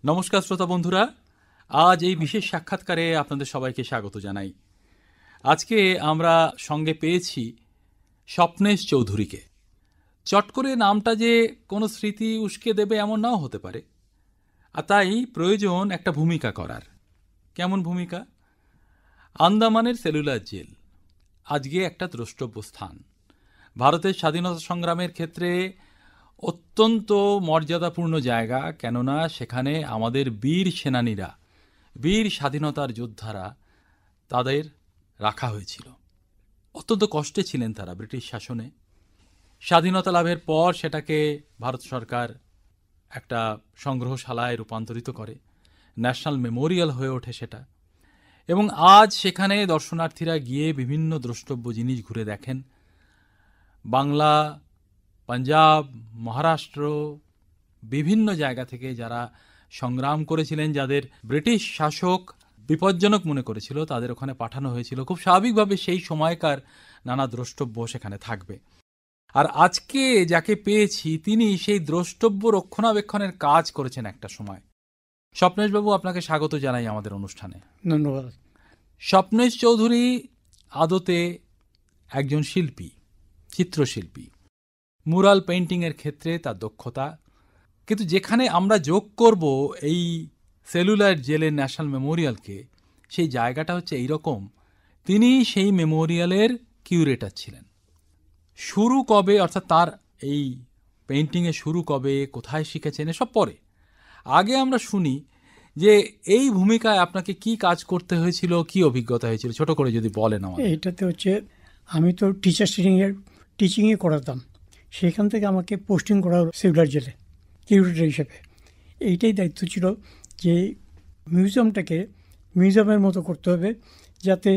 নমস্কার শ্রোতা বন্ধুরা, আজ এই বিশেষ সাক্ষাৎকারে আপনাদের সবাইকে স্বাগত জানাই। আজকে আমরা সঙ্গে পেয়েছি স্বপ্নেশ চৌধুরীকে। চট করে নামটা যে কোনো স্মৃতি উস্কে দেবে এমন নাও হতে পারে, আর তাই প্রয়োজন একটা ভূমিকা করার। কেমন ভূমিকা? আন্দামানের সেলুলার জেল আজকে একটা দ্রষ্টব্য স্থান। ভারতের স্বাধীনতা সংগ্রামের ক্ষেত্রে অত্যন্ত মর্যাদাপূর্ণ জায়গা, কেননা সেখানে আমাদের বীর সেনানীরা, বীর স্বাধীনতার যোদ্ধারা, তাদের রাখা হয়েছিল। অত্যন্ত কষ্টে ছিলেন তারা ব্রিটিশ শাসনে। স্বাধীনতা লাভের পর সেটাকে ভারত সরকার একটা সংগ্রহশালায় রূপান্তরিত করে, ন্যাশনাল মেমোরিয়াল হয়ে ওঠে সেটা। এবং আজ সেখানে দর্শনার্থীরা গিয়ে বিভিন্ন দ্রষ্টব্য জিনিস ঘুরে দেখেন। বাংলা, পাঞ্জাব, মহারাষ্ট্র, বিভিন্ন জায়গা থেকে যারা সংগ্রাম করেছিলেন, যাদের ব্রিটিশ শাসক বিপজ্জনক মনে করেছিল, তাদের ওখানে পাঠানো হয়েছিল। খুব স্বাভাবিকভাবে সেই সময়কার নানা দ্রষ্টব্য সেখানে থাকবে। আর আজকে যাকে পেয়েছি তিনি সেই দ্রষ্টব্য রক্ষণাবেক্ষণের কাজ করেছেন একটা সময়। স্বপ্নেশবাবু, আপনাকে স্বাগত জানাই আমাদের অনুষ্ঠানে। ধন্যবাদ। স্বপ্নেশ চৌধুরী আদতে একজন শিল্পী, চিত্রশিল্পী। মুরাল পেইন্টিংয়ের ক্ষেত্রে তার দক্ষতা। কিন্তু যেখানে আমরা যোগ করব এই সেলুলার জেলের ন্যাশনাল মেমোরিয়ালকে, সেই জায়গাটা হচ্ছে এইরকম, তিনি সেই মেমোরিয়ালের কিউরেটর ছিলেন। শুরু কবে, অর্থাৎ তার এই পেইন্টিংয়ে শুরু কবে, কোথায় শিখেছেন, এসব পরে। আগে আমরা শুনি যে এই ভূমিকায় আপনাকে কি কাজ করতে হয়েছিল, কি অভিজ্ঞতা হয়েছিল, ছোট করে যদি বলেন আমাদের। এইটাতে হচ্ছে আমি তো টিচিংয়ে করাতাম, সেখান থেকে আমাকে পোস্টিং করা হলো সেলুলার জেলে কিউরেটর হিসেবে। এইটাই দায়িত্ব ছিল যে মিউজিয়ামটাকে মিউজিয়ামের মতো করতে হবে, যাতে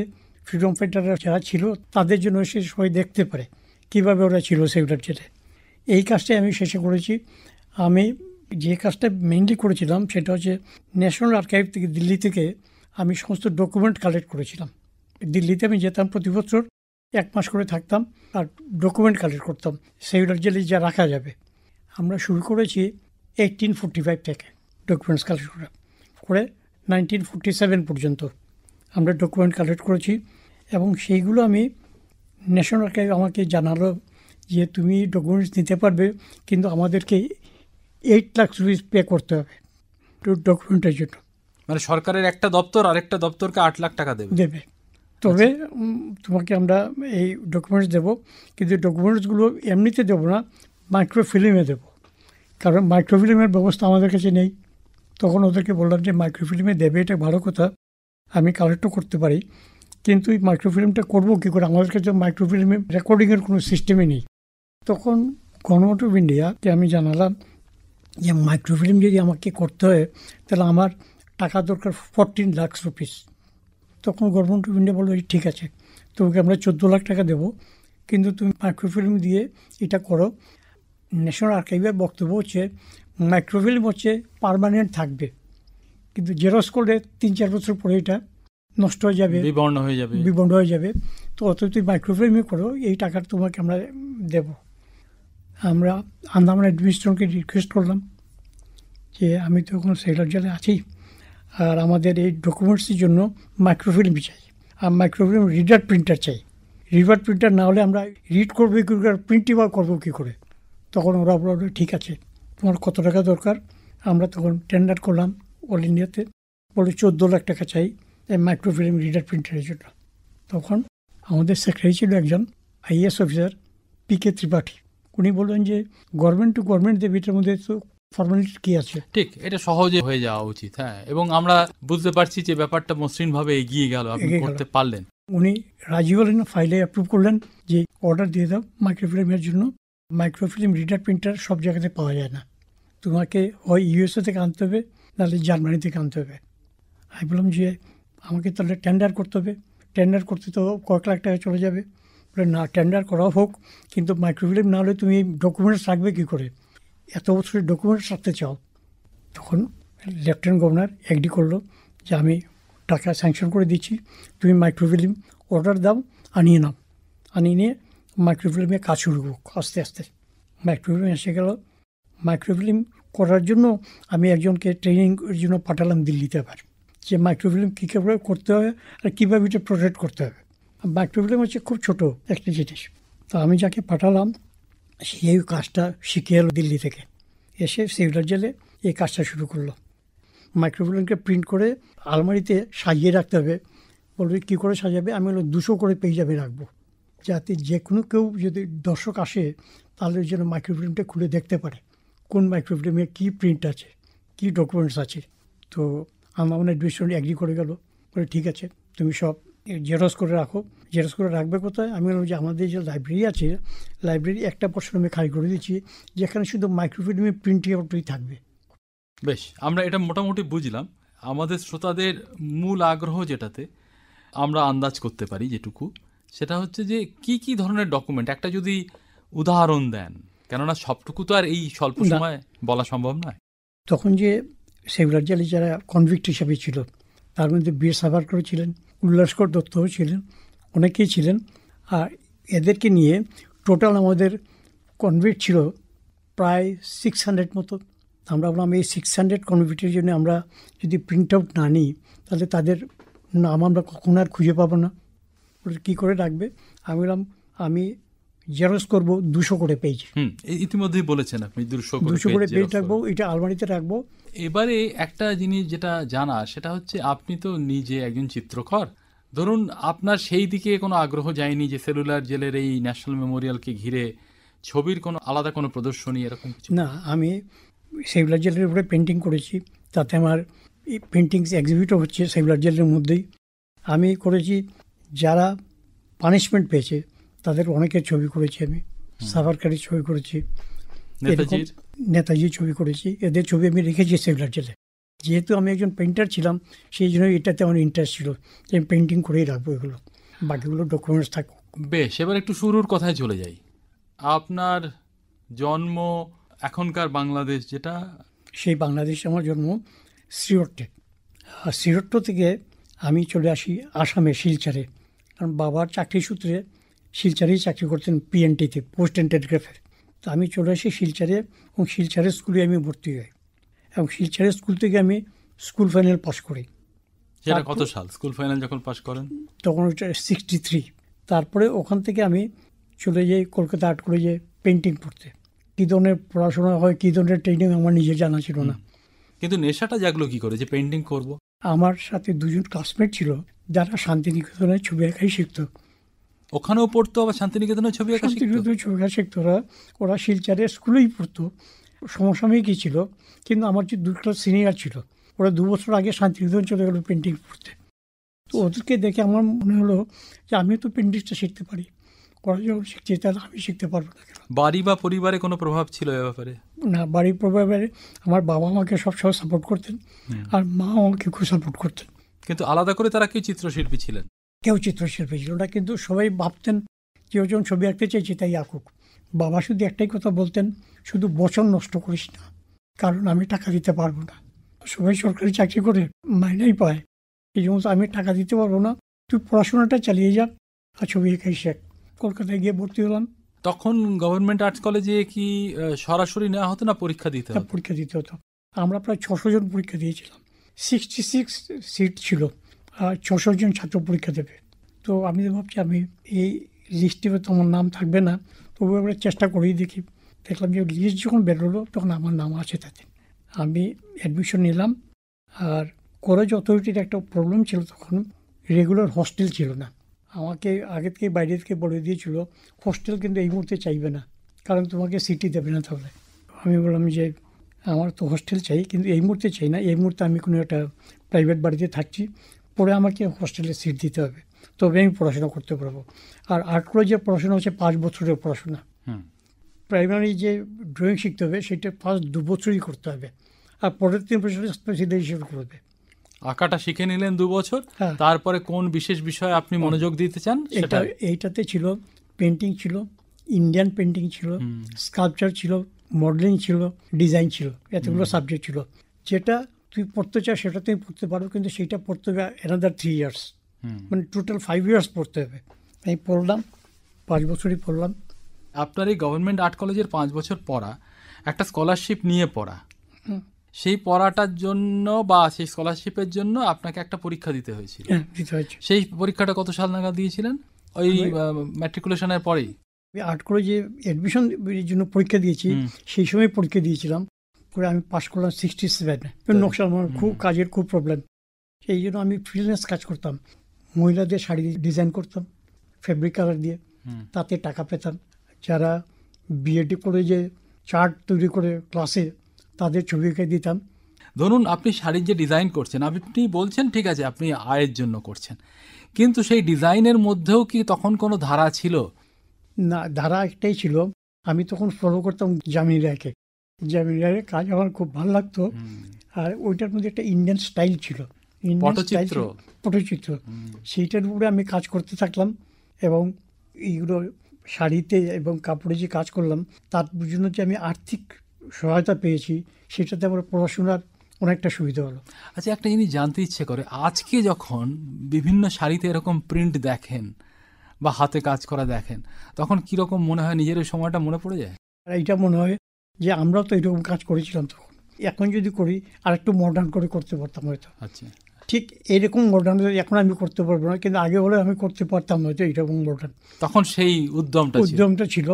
ফ্রিডম ফাইটাররা যারা ছিল তাদের জন্য সে সবাই দেখতে পারে কীভাবে ওরা ছিল সেলুলার জেলে। এই কাজটাই আমি শেষে করেছি। আমি যে কাজটা মেইনলি করেছিলাম সেটা হচ্ছে ন্যাশনাল আর্কাইভ থেকে, দিল্লি থেকে আমি সমস্ত ডকুমেন্ট কালেক্ট করেছিলাম। দিল্লিতে আমি যেতাম প্রতি বছর, 1 মাস করে থাকতাম আর ডকুমেন্ট কালেক্ট করতাম সেলুলার জেলে যা রাখা যাবে। আমরা শুরু করেছি 1845 থেকে ডকুমেন্টস কালেক্ট করে 1947 পর্যন্ত আমরা ডকুমেন্ট কালেক্ট করেছি। এবং সেইগুলো আমি ন্যাশনাল আর্কাইভ আমাকে জানালো যে তুমি ডকুমেন্টস নিতে পারবে, কিন্তু আমাদেরকে 8 লাখ রুপিস পে করতে হবে ডকুমেন্টের জন্য। মানে সরকারের একটা দপ্তর আরেকটা দপ্তরকে 8 লাখ টাকা দেবে। তবে তোমাকে আমরা এই ডকুমেন্টস দেবো, কিন্তু ডকুমেন্টসগুলো এমনিতে দেবো না, মাইক্রোফিল্মে দেবো। কারণ মাইক্রোফিল্মের ব্যবস্থা আমাদের কাছে নেই। তখন ওদেরকে বললাম যে মাইক্রোফিল্মে দেবে, এটা ভালো কথা, আমি কালেক্টও করতে পারি, কিন্তু এই মাইক্রোফিল্মটা করবো কী করে, আমাদের কাছে মাইক্রোফিল্মে রেকর্ডিংয়ের কোনো সিস্টেমই নেই। তখন গভর্নমেন্ট অফ ইন্ডিয়াকে আমি জানালাম যে মাইক্রোফিল্ম যদি আমাকে করতে হয় তাহলে আমার টাকা দরকার 14 লাখ রুপিস। তখন গভর্নমেন্ট অফ ইন্ডিয়া বললো ঠিক আছে, তোমাকে আমরা 14 লাখ টাকা দেবো, কিন্তু তুমি মাইক্রোফিল্ম দিয়ে এটা করো। ন্যাশনাল আর্কাইভের বক্তব্য হচ্ছে মাইক্রোফিল্ম হচ্ছে পার্মানেন্ট থাকবে, কিন্তু জেরক্স করলে 3-4 বছর পরে এটা নষ্ট হয়ে যাবে, বিবর্ণ হয়ে যাবে। তো অত তুই মাইক্রোফিল্মে করো, এই টাকাটা তোমাকে আমরা দেব। আমরা আন্দামান অ্যাডমিনিস্ট্রেশনকে রিকোয়েস্ট করলাম যে আমি তো এখন সেলুলার জেলে আছি, আর আমাদের এই ডকুমেন্টসের জন্য মাইক্রোফিল্ম চাই, আর মাইক্রোফিল্ম রিডার প্রিন্টার চাই। রিডার প্রিন্টার না হলে আমরা রিড করবো কী করে, প্রিন্টই বা করবো কী করে। তখন ওরা বললো ঠিক আছে, তোমার কত টাকা দরকার। আমরা তখন টেন্ডার করলাম অল ইন্ডিয়াতে, বলে 14 লাখ টাকা চাই এই মাইক্রোফিল্ম রিডার প্রিন্টারের জন্য। তখন আমাদের সেক্রেটারি ছিল একজন IAS অফিসার, PK ত্রিপাঠী। উনি বললেন যে গভর্নমেন্ট টু গভর্নমেন্ট দেবে, এটার মধ্যে তো ফর্মালিটি কি আছে, ঠিক, এটা সহজে হয়ে যাওয়া উচিত। হ্যাঁ, এবং আমরা বুঝতে পারছি যে ব্যাপারটা মসৃণভাবে এগিয়ে গেল, আপনি করতে পারলেন। উনি রাজি হলেন, ফাইলে অ্যাপ্রুভ করলেন যে অর্ডার দিয়ে দাও মাইক্রোফিল্মের জন্য। মাইক্রোফিল্ম রিডার প্রিন্টার সব জায়গাতে পাওয়া যায় না, তোমাকে হয় USA থেকে আনতে হবে, নাহলে জার্মানি থেকে আনতে হবে। আমি বললাম যে আমাকে তাহলে টেন্ডার করতে হবে, টেন্ডার করতে তো কয়েক লাখ টাকা চলে যাবে। বলে না, টেন্ডার করা হোক, কিন্তু মাইক্রোফিল্ম না হলে তুমি ডকুমেন্টস রাখবে কী করে, এত বছরের ডকুমেন্টস রাখতে চাও। তখন লেফটেন্যান্ট গভর্নর এগ্রি করলো যে আমি টাকা স্যাংশন করে দিচ্ছি, তুমি মাইক্রোফিল্ম অর্ডার দাও, আনিয়ে নাও। আনিয়ে নিয়ে মাইক্রোফিল্মে কাজ শুরু হোক। আস্তে আস্তে মাইক্রোফিল্ম এসে গেল। মাইক্রোফিল্ম করার জন্য আমি একজনকে ট্রেনিংয়ের জন্য পাঠালাম দিল্লিতে আবার, যে মাইক্রোফিল্ম কীভাবে করতে হবে আর কীভাবে এটা প্রোটেক্ট করতে হবে। মাইক্রোফিল্ম হচ্ছে খুব ছোট একটা জিনিস। তো আমি যাকে পাঠালাম সেই কাজটা শিখে এলো দিল্লি থেকে, এসে সিভিলার জেলে এই কাজটা শুরু করলো। মাইক্রোফিল্মকে প্রিন্ট করে আলমারিতে সাজিয়ে রাখতে হবে। বলবে কী করে সাজাবে? আমি হলো 200 করে পেজ আমি রাখবো, যাতে যে কোনো কেউ যদি দর্শক আসে তাহলে যেন মাইক্রোফিল্মটা খুলে দেখতে পারে কোন মাইক্রোফিল্মে কী প্রিন্ট আছে, কী ডকুমেন্টস আছে। তো আমার মানে অ্যাডমিনিস্ট্রেশন এগ্রি করে গেল, বলে ঠিক আছে তুমি সব জেরক্স করে রাখো। জেরক্স করে রাখবে কোথায়? আমি বললাম যে আমাদের যে লাইব্রেরি আছে, লাইব্রেরি একটা পোর্শন আমি খালি করে দিচ্ছি যেখানে শুধু মাইক্রোফিল্মে প্রিন্ট আউটই থাকবে। বেশ, আমরা এটা মোটামুটি বুঝলাম। আমাদের শ্রোতাদের মূল আগ্রহ যেটাতে আমরা আন্দাজ করতে পারি যেটুকু, সেটা হচ্ছে যে কি কি ধরনের ডকুমেন্ট, একটা যদি উদাহরণ দেন, কেননা সবটুকু তো আর এই স্বল্প সময় বলা সম্ভব নয়। তখন যে সেগুলার জেলে যারা কনভিক্ট হিসাবে ছিল, তার মধ্যে বীর সাভারকর ছিলেন, উল্লাসকর দত্তও ছিলেন, অনেকেই ছিলেন। আর এদেরকে নিয়ে টোটাল আমাদের কনভিক্ট ছিল প্রায় 600 মতো। আমরা বললাম এই 600 কনভিক্টের জন্য আমরা যদি প্রিন্ট আউট না নিই তাহলে তাদের নাম আমরা কখনো আর খুঁজে পাবো না। কী করে রাখবে? আমি বললাম আমি জেরক্স করবো 200 করে পেজ। ইতিমধ্যেই বলেছেন আপনি 200 করে পেজ রাখবো, এটা আলমারিতে রাখবো। এবারে একটা জিনিস যেটা জানা, সেটা হচ্ছে আপনি তো নিজে একজন চিত্রকর। ধরুন আপনার সেই দিকে কোনো আগ্রহ যায়নি যে সেলুলার জেলের এই ন্যাশনাল মেমোরিয়ালকে ঘিরে ছবির কোনো আলাদা কোনো প্রদর্শনী এরকম কিছু? না, আমি সেলুলার জেলের উপরে পেন্টিং করেছি, তাতে আমার পেন্টিংস এক্সিবিটও হচ্ছে সেলুলার জেলের মধ্যেই। আমি করেছি যারা পানিশমেন্ট পেয়েছে তাদের অনেকের ছবি করেছি, আমি সাভারকারের ছবি করেছি, নেতাজির ছবি করেছি, এদের ছবি আমি রেখেছি সেলুলার জেলে। যেহেতু আমি একজন পেন্টার ছিলাম সেই জন্য এটাতে আমার ইন্টারেস্ট ছিল যে আমি পেন্টিং করেই রাখবো, এগুলো বাকিগুলো ডকুমেন্টস থাকবো। বেশ, এবার একটু শুরুর কথায় চলে যাই। আপনার জন্ম এখনকার বাংলাদেশ যেটা, সেই বাংলাদেশে আমার জন্ম শ্রীহট্টে। আর শ্রীহট্ট থেকে আমি চলে আসি আসামে শিলচরে, কারণ বাবার চাকরি সূত্রে শিলচরেই চাকরি করতেন, পিএনটিতে, পোস্ট অ্যান্ড টেলিগ্রাফের। তো আমি চলে আসি শিলচরে এবং শিলচরের স্কুলে আমি ভর্তি হই এবং শিলচরের স্কুল থেকে আমি স্কুল ফাইনাল পাস করি। সেটা কত সাল? স্কুল ফাইনাল যখন পাস করেন তখন ওটা 63। তারপরে ওখান থেকে আমি চলে যাই কলকাতা আর্ট কলেজে পেন্টিং পড়তে। কী ধরনের পড়াশোনা হয়, কী ধরনের ট্রেনিং আমার নিজে জানা ছিল না। কিন্তু নেশাটা জাগলো কী করে যে পেন্টিং করব? আমার সাথে দুজন ক্লাসমেট ছিল যারা শান্তিনিকেতনের ছবি আঁকাই শিখতো। ওখানেও পড়তো, আবার শান্তিনিকেতনের ছবি আঁকা শিখতো। ওরা শিলচরের স্কুলেই পড়তো, সমসাময়িকই ছিল, কিন্তু আমার যে 2 ক্লাস সিনিয়র ছিল, ওরা 2 বছর আগে শান্তিনিকেতন চলে গেল পেন্টিং পড়তে। তো ওদেরকে দেখে আমার মনে হলো যে আমিও তো পেন্টিংটা শিখতে পারি, ওরা যখন শিখছে তাহলে আমি শিখতে পারবো না কেন? বাড়ি বা পরিবারে কোনো প্রভাব ছিল এ ব্যাপারে? না, বাড়ির প্রভাবে আমার বাবা আমাকে সবসময় সাপোর্ট করতেন আর মা আমাকে খুব সাপোর্ট করতেন। কিন্তু আলাদা করে তারা কেউ চিত্রশিল্পী ছিলেন? কেউ চিত্রশিল্পী ছিল না, কিন্তু সবাই ভাবতেন কেউ যখন ছবি আঁকতে চাইছে তাই আঁকুক। বাবা শুধু একটাই কথা বলতেন, শুধু বচন নষ্ট করিস না, কারণ আমি টাকা দিতে পারবো না। সবাই সরকারি চাকরি করে মাইনেই পায়, এই সমস্ত আমি টাকা দিতে পারবো না, তুই পড়াশোনাটা চালিয়ে যা আর ছবি এঁকাই শেখ। কলকাতায় গিয়ে ভর্তি হলাম। তখন গভর্নমেন্ট আর্টস কলেজে কি সরাসরি নেওয়া হতো না পরীক্ষা দিতে হতো? পরীক্ষা দিতে হতো। আমরা প্রায় 600 জন পরীক্ষা দিয়েছিলাম। 66 সিট ছিল আর 600 জন ছাত্র পরীক্ষা দেবে। তো আমি ভাবছি আমি এই লিস্টে তো আমার নাম থাকবে না, তবু আমরা চেষ্টা করেই দেখি। দেখলাম যে লিস্ট যখন বেরোলো তখন আমার নাম আছে তাতে। আমি অ্যাডমিশন নিলাম। আর কলেজ অথরিটির একটা প্রবলেম ছিল, তখন রেগুলার হস্টেল ছিল না। আমাকে আগে থেকে বাইরে থেকে বলে দিয়েছিল হোস্টেল কিন্তু এই মুহূর্তে চাইবে না, কারণ তোমাকে সিটি দেবে না। তাহলে আমি বললাম যে আমার তো হোস্টেল চাই, কিন্তু এই মুহূর্তে চাই না, এই মুহূর্তে আমি কোনো একটা প্রাইভেট বাড়িতে থাকছি, পরে আমাকে হোস্টেলে সিট দিতে হবে, তবে আমি পড়াশোনা করতে পারবো। আর আর্ট কলেজের পড়াশোনা হচ্ছে 5 বছরের পড়াশোনা। প্রাইমারি যে ড্রয়িং শিখতে হবে সেটা ফার্স্ট 2 বছরই করতে হবে, আর পরের 3 বছরে স্পেশালাইজেশন করবে। আঁকাটা শিখে নিলেন 2 বছর, তারপরে কোন বিশেষ বিষয়ে আপনি মনোযোগ দিতে চান? এইটাতে ছিল পেন্টিং ছিল, ইন্ডিয়ান পেন্টিং ছিল, স্কাল্পচার ছিল, মডেলিং ছিল, ডিজাইন ছিল, এতগুলো সাবজেক্ট ছিল। যেটা তুই পড়তে চাস সেটা তুমি পড়তে পারো, কিন্তু সেইটা পড়তে হবে অ্যানাদার 3 ইয়ার্স, মানে টোটাল 5 ইয়ার্স পড়তে হবে। আমি পড়লাম, 5 বছরই পড়লাম। আপনার এই গভর্নমেন্ট আর্ট কলেজের 5 বছর পড়া, একটা স্কলারশিপ নিয়ে পড়া, সেই পড়াটার জন্য বা সেই স্কলারশিপের জন্য আপনাকে একটা পরীক্ষা দিতে হয়েছিল। হ্যাঁ, দিতে হয়েছে। সেই পরীক্ষাটা কত সাল নাগাদ দিয়েছিলেন? ওই ম্যাট্রিকুলেশনের পরেই? আমি আর্ট কলেজে অ্যাডমিশন জন্য পরীক্ষা দিয়েছি, সেই সময় পরীক্ষা দিয়েছিলাম, করে আমি পাশ করলাম 67। নকশা আমার কাজের খুব প্রবলেম, সেই জন্য আমি ফ্রিল্যান্স কাজ করতাম, মহিলাদের শাড়ি ডিজাইন করতাম ফেব্রিক কালার দিয়ে, তাতে টাকা পেতাম। যারা বিএডি কলেজে চার্ট তৈরি করে ক্লাসে, তাদের ছবি এঁকে দিতাম। ধরুন আপনি শাড়ির যে ডিজাইন করছেন, আপনি বলছেন ঠিক আছে আপনি আয়ের জন্য করছেন, কিন্তু সেই ডিজাইনের মধ্যেও কি তখন কোনো ধারা ছিল? না, ধারা একটাই ছিল। আমি তখন ফলো করতাম জামিনী রায়কে। জামিনী রায়ের কাজ আমার খুব ভালো লাগতো, আর ওইটার মধ্যে একটা ইন্ডিয়ান স্টাইল ছিল, পটচিত্র, সেইটার উপরে আমি কাজ করতে থাকলাম। এবং এইগুলো শাড়িতে এবং কাপড়ে যে কাজ করলাম, তার জন্য যে আমি আর্থিক সহায়তা পেয়েছি, সেটাতে আমার পড়াশোনার অনেকটা সুবিধা হলো। আচ্ছা, একটা জিনিস জানতে ইচ্ছে করে, আজকে যখন বিভিন্ন শাড়িতে এরকম প্রিন্ট দেখেন বা হাতে কাজ করা দেখেন, তখন কীরকম মনে হয়? নিজের ওই সময়টা মনে পড়ে যায়? আর এইটা মনে হয় যে আমরাও তো এরকম কাজ করেছিলাম তখন, এখন যদি করি আর একটু মডার্ন করে করতে পারতাম হয়তো। আচ্ছা, ঠিক এরকম মডার্ন এখন আমি করতে পারবো না, কিন্তু আগে হলে আমি করতে পারতাম হয়তো এরকম মডার্ন। তখন সেই উদ্যমটা ছিল।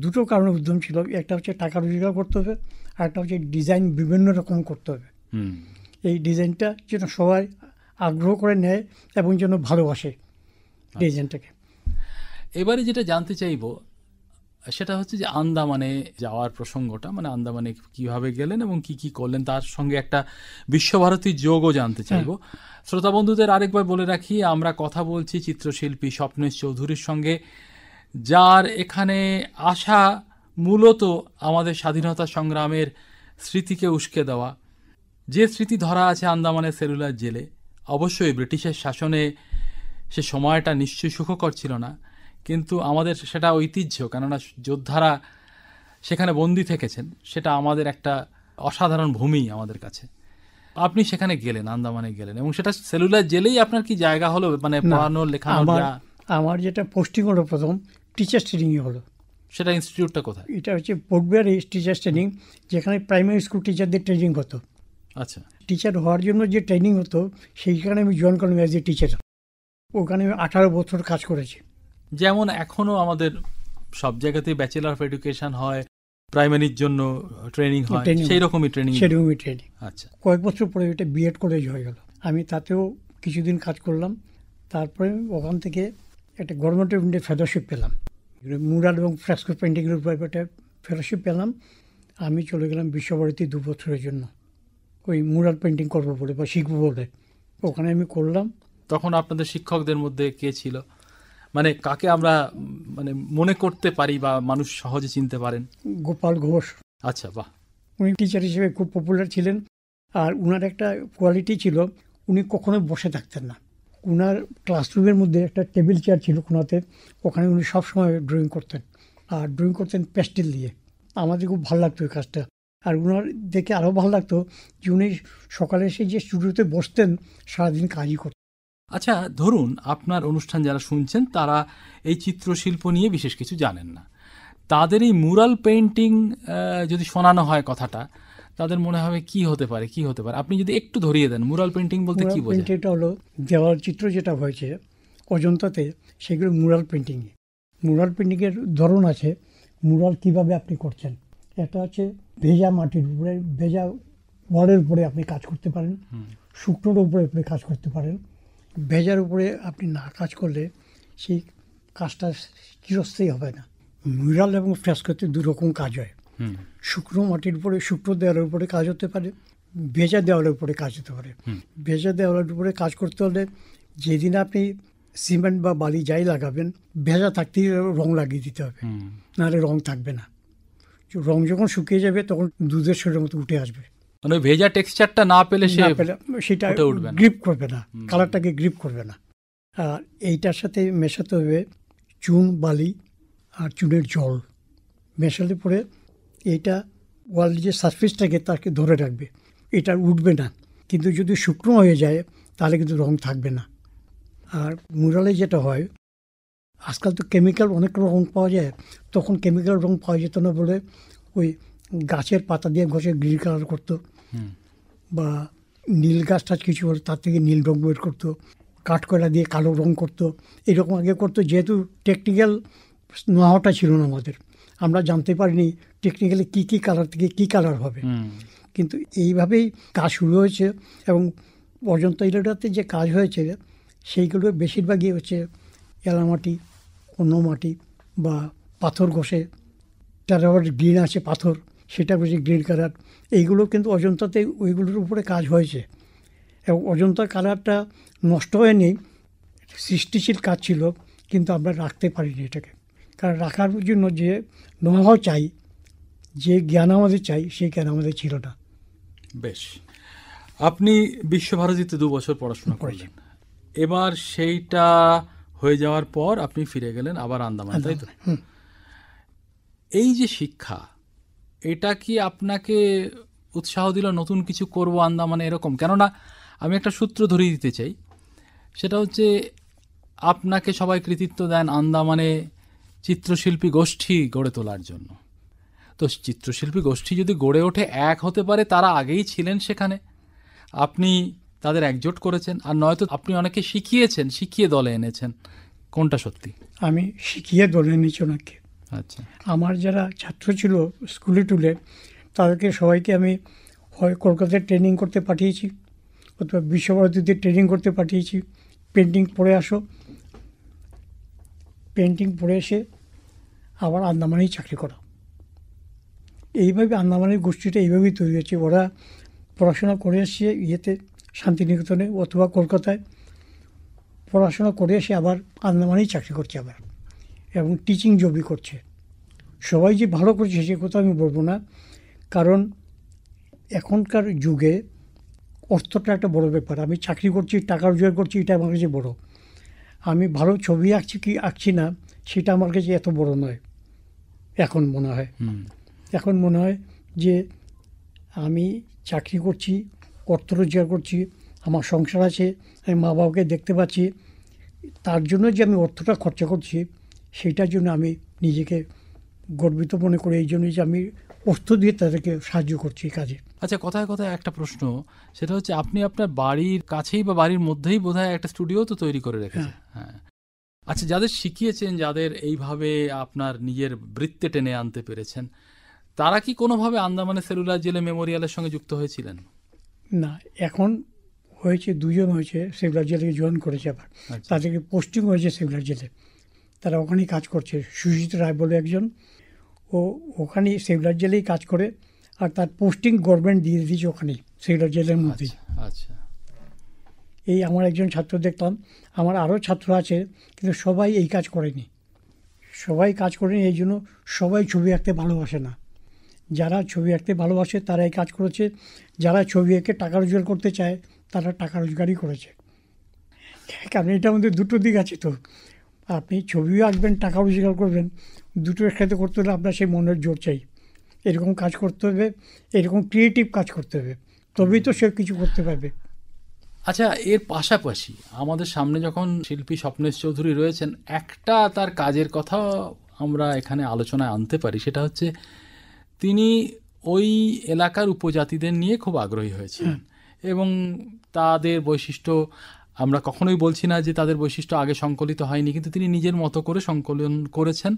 দুটো কারণে উদ্যম ছিল, একটা হচ্ছে টাকা রোজগার করতে হবে, আর একটা হচ্ছে ডিজাইন বিভিন্ন রকম করতে হবে। এই ডিজাইনটা যেন সবাই আগ্রহ করে নেয় এবং যেন ভালোবাসে ডিজাইনটাকে। এবারে যেটা জানতে চাইব সেটা হচ্ছে যে আন্দামানে যাওয়ার প্রসঙ্গটা, মানে আন্দামানে কিভাবে গেলেন এবং কি কি করলেন, তার সঙ্গে একটা বিশ্বভারতীর যোগও জানতে চাইব। শ্রোতা বন্ধুদের আরেকবার বলে রাখি, আমরা কথা বলছি চিত্রশিল্পী স্বপ্নেশ চৌধুরীর সঙ্গে, যার এখানে আসা মূলত আমাদের স্বাধীনতা সংগ্রামের স্মৃতিকে উস্কে দেওয়া। যে স্মৃতি ধরা আছে আন্দামানের সেলুলার জেলে, অবশ্যই ব্রিটিশের শাসনে সে সময়টা নিশ্চয়ই সুখকর ছিল না, কিন্তু আমাদের সেটা ঐতিহ্য, কেননা যোদ্ধারা সেখানে বন্দী থেকেছেন, সেটা আমাদের একটা অসাধারণ ভূমি আমাদের কাছে। আপনি সেখানে গেলেন, আন্দামানে গেলেন, এবং সেটা সেলুলার জেলেই আপনার কি জায়গা হলো, মানে পড়ানোর লেখানোর? আমার যেটা পোস্টিং হলো প্রথম, টিচার্স ট্রেনিংয়ে হলো। সেটা ইনস্টিটিউটটা কোথায়? এটা হচ্ছে পোর্ট ব্লেয়ার টিচার্স ট্রেনিং, যেখানে প্রাইমারি স্কুল টিচারদের ট্রেনিং হতো। আচ্ছা, টিচার হওয়ার জন্য যে ট্রেনিং হতো, সেইখানে আমি জয়েন করলাম অ্যাজ এ টিচার। ওখানে আমি 18 বছর কাজ করেছি। যেমন এখনও আমাদের সব জায়গাতেই ব্যাচেলার অফ এডুকেশন হয়, প্রাইমারির জন্য ট্রেনিং হয়, সেই রকমই ট্রেনিং। আচ্ছা, কয়েক বছর পরে এটা বিএড কলেজ হয়ে গেল। আমি তাতেও কিছুদিন কাজ করলাম। তারপরে ওখান থেকে একটা গভর্নমেন্ট অফ ইন্ডিয়া ফেলোশিপ পেলাম, মুরাল এবং ফ্রেস্কো পেন্টিংয়ের উপর একটা ফেলোশিপ পেলাম। আমি চলে গেলাম বিশ্বভারতী 2 বছরের জন্য, ওই মুরাল পেন্টিং করবো বলে বা শিখবো বলে। ওখানে আমি করলাম। তখন আপনাদের শিক্ষকদের মধ্যে কে ছিল, মানে কাকে আমরা মানে মনে করতে পারি বা মানুষ সহজে চিনতে পারেন? গোপাল ঘোষ। আচ্ছা, বাহ। উনি টিচার হিসেবে খুব পপুলার ছিলেন। আর উনার একটা কোয়ালিটি ছিল, উনি কখনো বসে থাকতেন না। উনার ক্লাসরুমের মধ্যে একটা টেবিল চেয়ার ছিল কোনাতে, ওখানে উনি সবসময় ড্রয়িং করতেন, আর ড্রয়িং করতেন পেস্টিল দিয়ে। আমাদের খুব ভালো লাগতো এই কাজটা। আর উনার দেখে আরও ভালো লাগতো যে উনি সকালে এসে যে স্টুডিওতে বসতেন, সারাদিন কাজই করতেন। আচ্ছা, ধরুন আপনার অনুষ্ঠান যারা শুনছেন তারা এই চিত্রশিল্প নিয়ে বিশেষ কিছু জানেন না, তাদের এই মুরাল পেইন্টিং যদি শোনানো হয় কথাটা, তাদের মনে হবে কি হতে পারে। আপনি যদি একটু ধরিয়ে দেন, মুরাল পেইন্টিং বলতে কি বোঝায়? এটা হলো দেওয়াল চিত্র যেটা হয়েছে অজন্তাতে, সেগুলো মুরাল পেইন্টিং। মুরাল পেইন্টিংয়ের ধরন আছে, মুরাল কিভাবে আপনি করছেন। একটা হচ্ছে ভেজা মাটির উপরে, ভেজা ওয়ালের উপরে আপনি কাজ করতে পারেন, শুকনোর উপরে আপনি কাজ করতে পারেন। ভেজার উপরে আপনি না কাজ করলে সেই কাজটা চিরস্থায়ী হবে না। মুরাল এবং ফ্রেস্কোতে 2 রকম কাজ হয়। শুকনো মাটির উপরে, শুকনো দেওয়ালের উপরে কাজ হতে পারে, ভেজা দেওয়ালের উপরে কাজ হতে পারে। ভেজা দেওয়ালের উপরে কাজ করতে হলে যেদিন আপনি সিমেন্ট বা বালি যাই লাগাবেন, ভেজা থাকতেই রং লাগিয়ে দিতে হবে, নাহলে রং থাকবে না। রং যখন শুকিয়ে যাবে তখন দুধের শরীরের মতো উঠে আসবে। মানে ভেজা টেক্সচারটা না পেলে সেটা গ্রিপ করবে না, কালারটাকে গ্রিপ করবে না। আর এইটার সাথে মেশাতে হবে চুন, বালি আর চুনের জল মেশালে পরে এইটা ওয়ালের যে সারফেসটাকে তাকে ধরে রাখবে, এটা উঠবে না। কিন্তু যদি শুকনো হয়ে যায় তাহলে কিন্তু রং থাকবে না। আর মুরালে যেটা হয়, আজকাল তো কেমিক্যাল অনেক রং পাওয়া যায়, তখন কেমিক্যাল রং পাওয়া যেত না বলে ওই গাছের পাতা দিয়ে ঘষে গ্রিন কালার করতো, হুম, বা নীল গাছটা কিছু হলে তার থেকে নীল রং বের করতো, কাঠকয়লা দিয়ে কালো রং করতো, এরকম আগে করতো। যেহেতু টেকনিক্যাল নোহাওটা ছিল না আমাদের, আমরা জানতে পারিনি টেকনিক্যালি কী কী কালার থেকে কী কালার হবে। হুম, কিন্তু এইভাবেই কাজ শুরু হয়েছে। এবং অজন্তা ইলোরাতে যে কাজ হয়েছে সেইগুলো বেশিরভাগই হচ্ছে এলামাটি, অন্য মাটি বা পাথর ঘষে, তার আবার গ্রিন আছে পাথর, সেটা হচ্ছে গ্রিন কালার। এইগুলো কিন্তু অজন্তাতে ওইগুলোর উপরে কাজ হয়েছে। এবং অজন্তার কালারটা নষ্ট হয়নি, সৃষ্টিশীল কাজ ছিল, কিন্তু আমরা রাখতে পারিনি এটাকে। কারণ রাখার জন্য যে নোহাও চাই, যে জ্ঞান আমাদের চাই, সেই জ্ঞান আমাদের ছিল না। বেশ। আপনি বিশ্বভারতীতে 2 বছর পড়াশোনা করেছি। করলেন, এবার সেইটা হয়ে যাওয়ার পর আপনি ফিরে গেলেন আবার আন্দামান, তাই তো? এই যে শিক্ষা, এটা কি আপনাকে উৎসাহ দিল নতুন কিছু করব আন্দামানে এরকম? কেননা আমি একটা সূত্র ধরিয়ে দিতে চাই, সেটা হচ্ছে আপনাকে সবাই কৃতিত্ব দেন আন্দামানে চিত্রশিল্পী গোষ্ঠী গড়ে তোলার জন্য। তো চিত্রশিল্পী গোষ্ঠী যদি গড়ে ওঠে, এক হতে পারে তারা আগেই ছিলেন সেখানে, আপনি তাদের একজোট করেছেন, আর নয়তো আপনি অনেকে শিখিয়েছেন, শিখিয়ে দলে এনেছেন। কোনটা সত্যি? আমি শিখিয়ে দলে নিচ্ছি ওনাকে। আচ্ছা, আমার যারা ছাত্র ছিল স্কুলে টুলে, তাদেরকে সবাইকে আমি হয় কলকাতায় ট্রেনিং করতে পাঠিয়েছি, অথবা বিশ্বভারতীতে ট্রেনিং করতে পাঠিয়েছি। পেন্টিং পড়ে আসো, পেন্টিং পড়ে এসে আবার আন্দামানেই চাকরি করো। এইভাবে আন্দামানের গোষ্ঠীটা এইভাবেই তৈরি হয়েছে। ওরা পড়াশোনা করে এসছে ইয়েতে, শান্তিনিকেতনে অথবা কলকাতায় পড়াশোনা করে এসে আবার আন্দামানেই চাকরি করছে আবার, এবং টিচিং জবই করছে। সবাই যে ভালো করছে সে কথা আমি বলবো না, কারণ এখনকার যুগে অর্থটা একটা বড় ব্যাপার। আমি চাকরি করছি, টাকা রোজগার করছি, এটা আমার কাছে বড়। আমি ভালো ছবি আঁকছি কি আঁকছি না, সেটা আমার কাছে এত বড় নয়। এখন মনে হয়, এখন মনে হয় যে আমি চাকরি করছি, অর্থ রোজগার করছি, আমার সংসার আছে, আমি মা বাবাকে দেখতে পাচ্ছি, তার জন্য যে আমি অর্থটা খরচা করছি, সেইটার জন্য আমি নিজেকে গর্বিত মনে করি। এই জন্য যে আমি অর্থ দিয়ে তাদেরকে সাহায্য করছি এই কাজে। আচ্ছা, কথায় কথায় একটা প্রশ্ন, সেটা হচ্ছে আপনি আপনার বাড়ির কাছেই বা বাড়ির মধ্যেই বোধহয় একটা স্টুডিও তো তৈরি করে রেখেছেন। হ্যাঁ। আচ্ছা, যাদের শিখিয়েছেন, যাদের এইভাবে আপনার নিজের বৃত্তে টেনে আনতে পেরেছেন, তারা কি কোনোভাবে আন্দামানে সেলুলার জেলে মেমোরিয়ালের সঙ্গে যুক্ত হয়েছিলেন? না, এখন হয়েছে, দুজন হয়েছে, সেগুলার জেলে জয়েন করেছে আবার। আচ্ছা, তাদেরকে পোস্টিং হয়েছে সেগুলার জেলে, তারা ওখানেই কাজ করছে। সুজিত রায় বলে একজন, ও ওখানেই সেগুলার জেলেই কাজ করে, আর তার পোস্টিং গভর্নমেন্ট দিয়ে দিয়েছে ওখানেই সেগুলার জেলের মধ্যেই। আচ্ছা, এই আমার একজন ছাত্র দেখলাম, আমার আরও ছাত্র আছে, কিন্তু সবাই এই কাজ করেনি। সবাই কাজ করেনি, এই জন্য সবাই ছবি আঁকতে ভালোবাসে না। যারা ছবি আঁকতে ভালোবাসে তারা এই কাজ করেছে, যারা ছবি এঁকে টাকা রোজগার করতে চায় তারা টাকা রোজগারই করেছে। কারণ এটার মধ্যে দুটো দিক আছে। তো আপনি ছবিও আঁকবেন, টাকা রোজগার করবেন, দুটো একসাথে করতে হলে আপনার সেই মনের জোর চাই। এরকম কাজ করতে হবে, এরকম ক্রিয়েটিভ কাজ করতে হবে, তবেই তো সে কিছু করতে পারবে। আচ্ছা, এর পাশাপাশি আমাদের সামনে যখন শিল্পী স্বপ্নেশ চৌধুরী রয়েছেন, একটা তার কাজের কথা আমরা এখানে আলোচনায় আনতে পারি, সেটা হচ্ছে তিনি ওই এলাকার উপজাতিদের নিয়ে খুব আগ্রহী হয়েছিলেন, এবং তাদের বৈশিষ্ট্য, আমরা কখনোই বলছি না যে তাদের বৈশিষ্ট্য আগে সংকলিত হয়নি, কিন্তু তিনি নিজের মতো করে সংকলন করেছেন।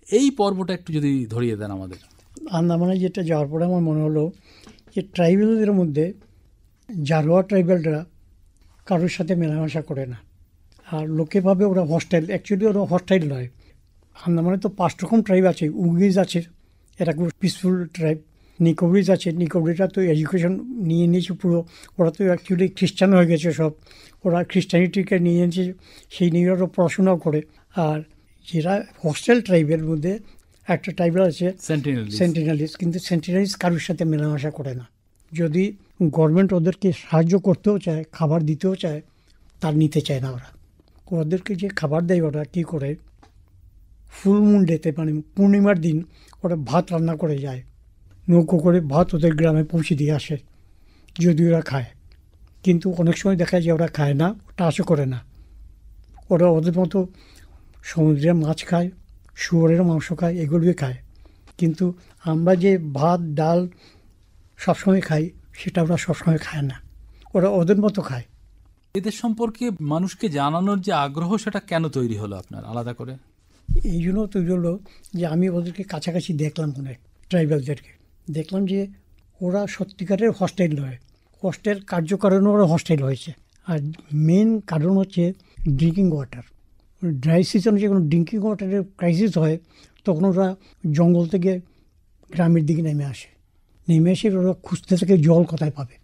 এই পর্বটা একটু যদি ধরিয়ে দেন আমাদের। আন্দামানে যেটা যাওয়ার পরে আমার মনে হলো যে ট্রাইবেলদের মধ্যে জারোয়া ট্রাইবেলরা কারোর সাথে মেলামেশা করে না, আর লোকে ভাবে ওরা হস্টাইল। অ্যাকচুয়ালি ওরা হস্টাইল নয়। আন্দামানে তো 5 রকম ট্রাইব আছে। উগিজ আছে, এরা খুব পিসফুল ট্রাইব। নিকোবরিজ আছে, নিকোবরিরা তো এডুকেশন নিয়ে নিয়েছে পুরো, ওরা তো অ্যাকচুয়ালি খ্রিস্টান হয়ে গেছে সব, ওরা খ্রিস্টানিটিকে নিয়ে নিয়েছে, সেই নিয়ে ওরা পড়াশোনাও করে। আর যেটা হস্টাইল ট্রাইবের মধ্যে একটা ট্রাইবেল আছে সেন্টিনালিস্ট, কিন্তু সেন্টিনালিস্ট কারোর সাথে মেলামেশা করে না। যদি গভর্নমেন্ট ওদেরকে সাহায্য করতেও চায়, খাবার দিতেও চায়, তার নিতে চায় না ওরা। ওদেরকে যে খাবার দেয় ওরা কী করে, ফুল মুন ডেতে মানে পূর্ণিমার দিন ওরা ভাত রান্না করে যায়, নৌকো করে ভাত ওদের গ্রামে পৌঁছে দিয়ে আসে, যদি ওরা খায়। কিন্তু অনেক সময় দেখা যায় ওরা খায় না, ওটা আশা করে না। ওরা ওদের মতো সমুদ্রের মাছ খায়, শুয়োরের মাংস খায়, এগুলোই খায়। কিন্তু আমরা যে ভাত ডাল সবসময় খাই সেটা ওরা সবসময় খায় না, ওরা ওদের মতো খায়। এদের সম্পর্কে মানুষকে জানানোর যে আগ্রহ সেটা কেন তৈরি হলো আপনার আলাদা করে? এই জন্য তৈরি হলো যে আমি ওদেরকে কাছাকাছি দেখলাম, অনেক ট্রাইবালদেরকে দেখলাম যে ওরা সত্যিকারের হস্টাইল নয়, কষ্টের কার্যকারণে ওরা হস্টাইল হয়েছে। আর মেন কারণ হচ্ছে ড্রিঙ্কিং ওয়াটার। ড্রাই সিজনে যখন ড্রিঙ্কিং ওয়াটারের ক্রাইসিস হয় তখন ওরা জঙ্গল থেকে গ্রামের দিকে নেমে আসে, নেমে এসে ওরা খুঁজতে থাকে জল কোথায় পাবে,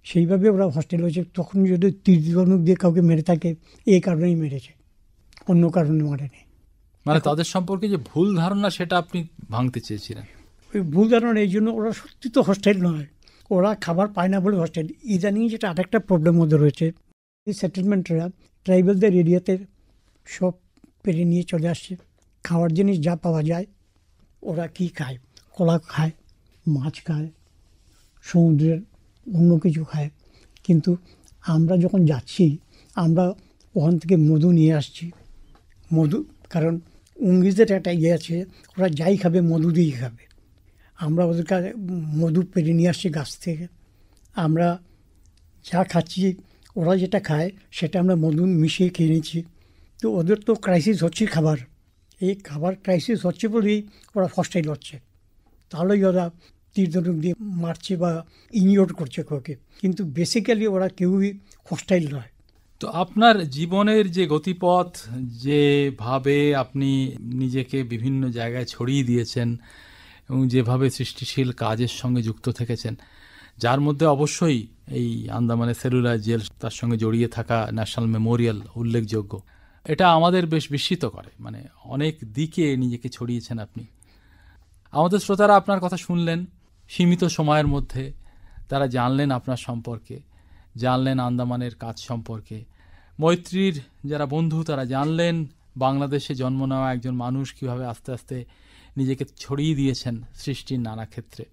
সেইভাবে ওরা হস্টেল হয়েছে। তখন যদি তীর ধনুক দিয়ে কাউকে মেরে থাকে এই কারণেই মেরেছে, অন্য কারণে মারেনি। মানে তাদের সম্পর্কে যে ভুল ধারণা সেটা আপনি ভাঙতে চেয়েছিলেন। ওই ভুল ধারণা এই জন্য ওরা সত্যি তো হস্টেল নয়, ওরা খাবার পায় না বলে হস্টেল। ইদানিং যেটা আরেকটা প্রবলেম মধ্যে রয়েছে, এই সেটেলমেন্টরা ট্রাইবেলদের এরিয়াতে সব পেরে নিয়ে চলে আসছে। খাওয়ার জিনিস যা পাওয়া যায় ওরা কি খায়, কলা খায়, মাছ খায়, সমুদ্রের অন্য কিছু খায়। কিন্তু আমরা যখন যাচ্ছি আমরা ওখান থেকে মধু নিয়ে আসছি, মধু, কারণ উঙ্গিজদের একটা ইয়ে আছে, ওরা যাই খাবে মধু দিয়েই খাবে। আমরা ওদের কাছে মধু পেরে নিয়ে আসছি গাছ থেকে, আমরা যা খাচ্ছি ওরা যেটা খায় সেটা আমরা মধু মিশিয়ে খেয়ে নিচ্ছি। তো ওদের তো ক্রাইসিস হচ্ছে খাবার, এই খাবার ক্রাইসিস হচ্ছে বলেই ওরা হস্টাইল হচ্ছে। তাহলেই ওরা তীর ধনুক দিয়ে মারছে বা ইনজিওর করছে কাউকে, কিন্তু বেসিক্যালি ওরা কেউই হস্টাইল নয়। তো আপনার জীবনের যে গতিপথ, যেভাবে আপনি নিজেকে বিভিন্ন জায়গায় ছড়িয়ে দিয়েছেন এবং যেভাবে সৃষ্টিশীল কাজের সঙ্গে যুক্ত থেকেছেন, যার মধ্যে অবশ্যই এই আন্দামানের সেলুলার জেল, তার সঙ্গে জড়িয়ে থাকা ন্যাশনাল মেমোরিয়াল উল্লেখযোগ্য, এটা আমাদের বেশ বিস্মিত করে। মানে অনেক দিকে নিজেকে ছড়িয়েছেন আপনি। আমাদের শ্রোতারা আপনার কথা শুনলেন, সীমিত সময়ের মধ্যে তারা জানলেন আপনার সম্পর্কে, জানলেন আন্দামানের কাজ সম্পর্কে। মৈত্রীর যারা বন্ধু তারা জানলেন বাংলাদেশে জন্ম নেওয়া একজন মানুষ কীভাবে আস্তে আস্তে নিজেকে ছড়িয়ে দিয়েছেন সৃষ্টির নানা ক্ষেত্রে।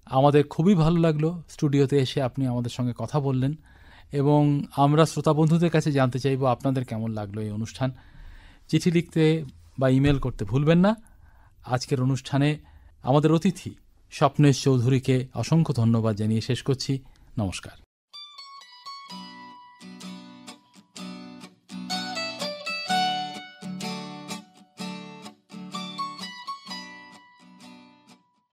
আমাদের খুবই ভালো লাগলো স্টুডিওতে এসে আপনি আমাদের সঙ্গে কথা বললেন, এবং আমরা শ্রোতা বন্ধুদের কাছে জানতে চাইব আপনাদের কেমন লাগলো এই অনুষ্ঠান। চিঠি লিখতে বা ইমেল করতে ভুলবেন না। আজকের অনুষ্ঠানে আমাদের অতিথি স্বপ্নেশ চৌধুরীকে অসংখ্য ধন্যবাদ জানিয়ে শেষ করছি। নমস্কার।